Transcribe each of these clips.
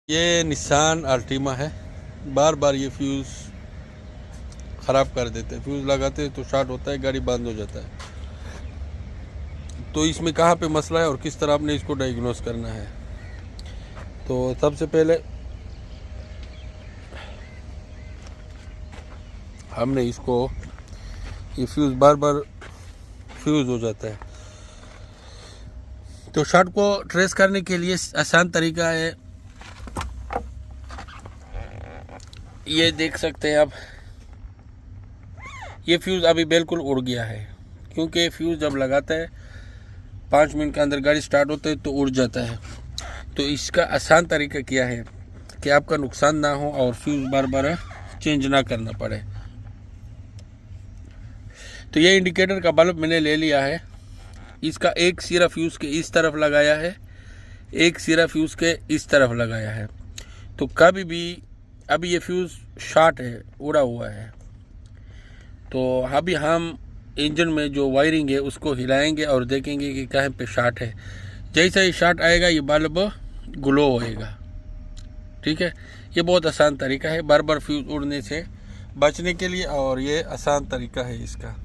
ये Nissan Ultima है। बार बार ये फ्यूज़ ख़राब कर देते हैं। फ्यूज़ लगाते हैं तो शॉर्ट होता है, गाड़ी बंद हो जाता है। तो इसमें कहाँ पे मसला है और किस तरह आपने इसको डायग्नोस करना है। तो सबसे पहले हमने इसको, ये फ्यूज़ बार बार फ्यूज़ हो जाता है, तो शॉर्ट को ट्रेस करने के लिए आसान तरीका है। ये देख सकते हैं आप, ये फ्यूज़ अभी बिल्कुल उड़ गया है, क्योंकि फ्यूज़ जब लगाता है 5 मिनट के अंदर गाड़ी स्टार्ट होता है तो उड़ जाता है। तो इसका आसान तरीका क्या है कि आपका नुकसान ना हो और फ्यूज़ बार बार चेंज ना करना पड़े। तो ये इंडिकेटर का बल्ब मैंने ले लिया है। इसका एक सिरा फ्यूज़ के इस तरफ लगाया है, एक सिरा फ्यूज़ के इस तरफ लगाया है। तो कभी भी, अभी ये फ्यूज़ शॉर्ट है, उड़ा हुआ है, तो अभी हम इंजन में जो वायरिंग है उसको हिलाएंगे और देखेंगे कि कहाँ पे शॉर्ट है। जैसा ही शॉर्ट आएगा ये बल्ब ग्लो होएगा। ठीक है, ये बहुत आसान तरीका है बार बार फ्यूज़ उड़ने से बचने के लिए, और ये आसान तरीका है इसका।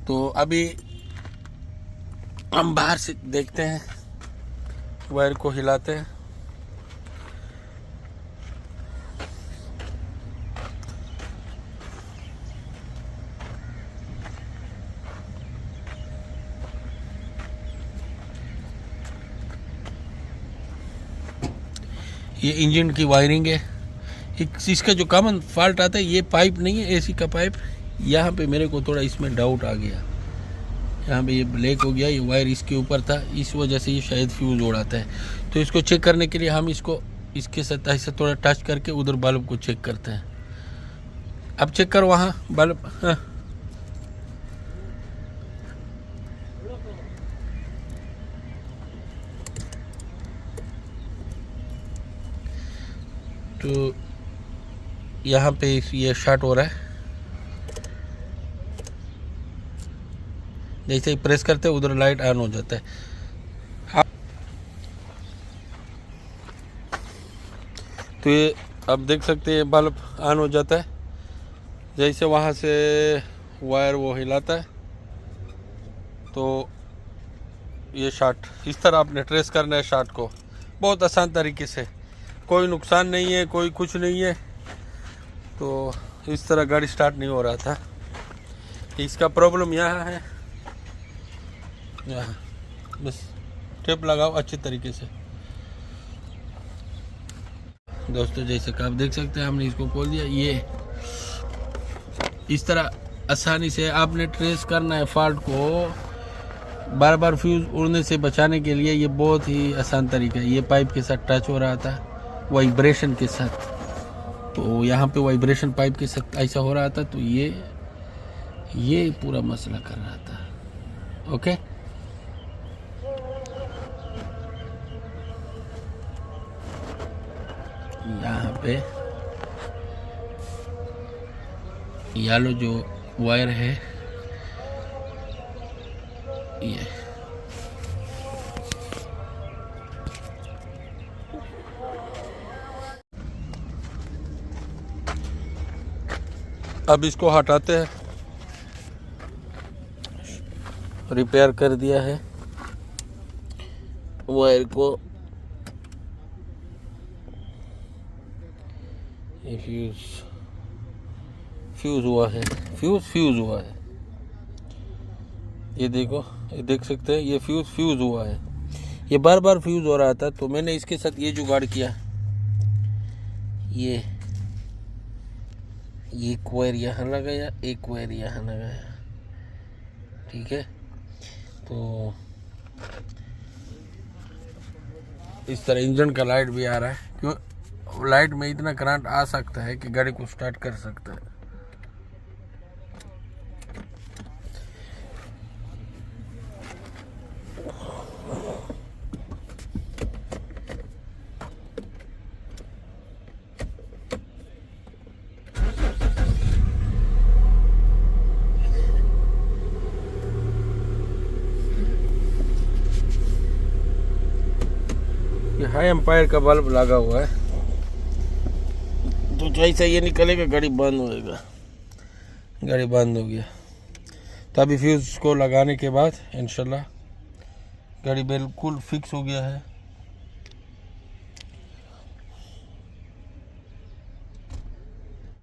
तो अभी हम बाहर से देखते हैं, वायर को हिलाते हैं। ये इंजन की वायरिंग है। इसका जो कॉमन फॉल्ट आता है, ये पाइप नहीं है एसी का पाइप। यहाँ पे मेरे को थोड़ा इसमें डाउट आ गया, यहाँ पे ये ब्लैक हो गया, ये वायर इसके ऊपर था, इस वजह से ये शायद फ्यूज़ उड़ाता है। तो इसको चेक करने के लिए हम इसको इसके साथ ऐसे थोड़ा टच करके उधर बल्ब को चेक करते हैं। अब चेक करो वहाँ बल्ब। हाँ, तो यहाँ पे ये शॉर्ट हो रहा है। जैसे ही प्रेस करते हैं उधर लाइट ऑन हो जाता है। तो ये अब देख सकते हैं बल्ब ऑन हो जाता है जैसे वहाँ से वायर वो हिलाता है। तो ये शॉर्ट इस तरह आपने ट्रेस करना है शॉर्ट को, बहुत आसान तरीके से। कोई नुकसान नहीं है, कोई कुछ नहीं है। तो इस तरह गाड़ी स्टार्ट नहीं हो रहा था। इसका प्रॉब्लम यहाँ है, यहाँ बस टेप लगाओ अच्छे तरीके से। दोस्तों जैसे कि आप देख सकते हैं, हमने इसको खोल दिया। ये इस तरह आसानी से आपने ट्रेस करना है फॉल्ट को। बार बार फ्यूज़ उड़ने से बचाने के लिए ये बहुत ही आसान तरीका है। ये पाइप के साथ टच हो रहा था, वाइब्रेशन के साथ, तो यहाँ पे वाइब्रेशन पाइप के साथ ऐसा हो रहा था, तो ये पूरा मसला कर रहा था। ओके, यहाँ पे येलो जो वायर है, ये अब इसको हटाते हैं। रिपेयर कर दिया है वायर को। ये फ्यूज़ हुआ है, फ्यूज़ हुआ है। ये देखो, ये देख सकते हैं, ये फ्यूज़ हुआ है। ये बार बार फ्यूज़ हो रहा था, तो मैंने इसके साथ ये जुगाड़ किया। ये एक वायर यहाँ लगाया, एक वायर यहाँ लगाया। ठीक है, तो इस तरह इंजन का लाइट भी आ रहा है। क्यों लाइट में इतना करंट आ सकता है कि गाड़ी को स्टार्ट कर सकता है। ये हाई एम्पायर का बल्ब लगा हुआ है, तो जैसे ये निकलेगा गाड़ी बंद होएगा। गाड़ी बंद हो गया। तो अभी फ्यूज़ को लगाने के बाद इंशाल्लाह गाड़ी बिल्कुल फिक्स हो गया है।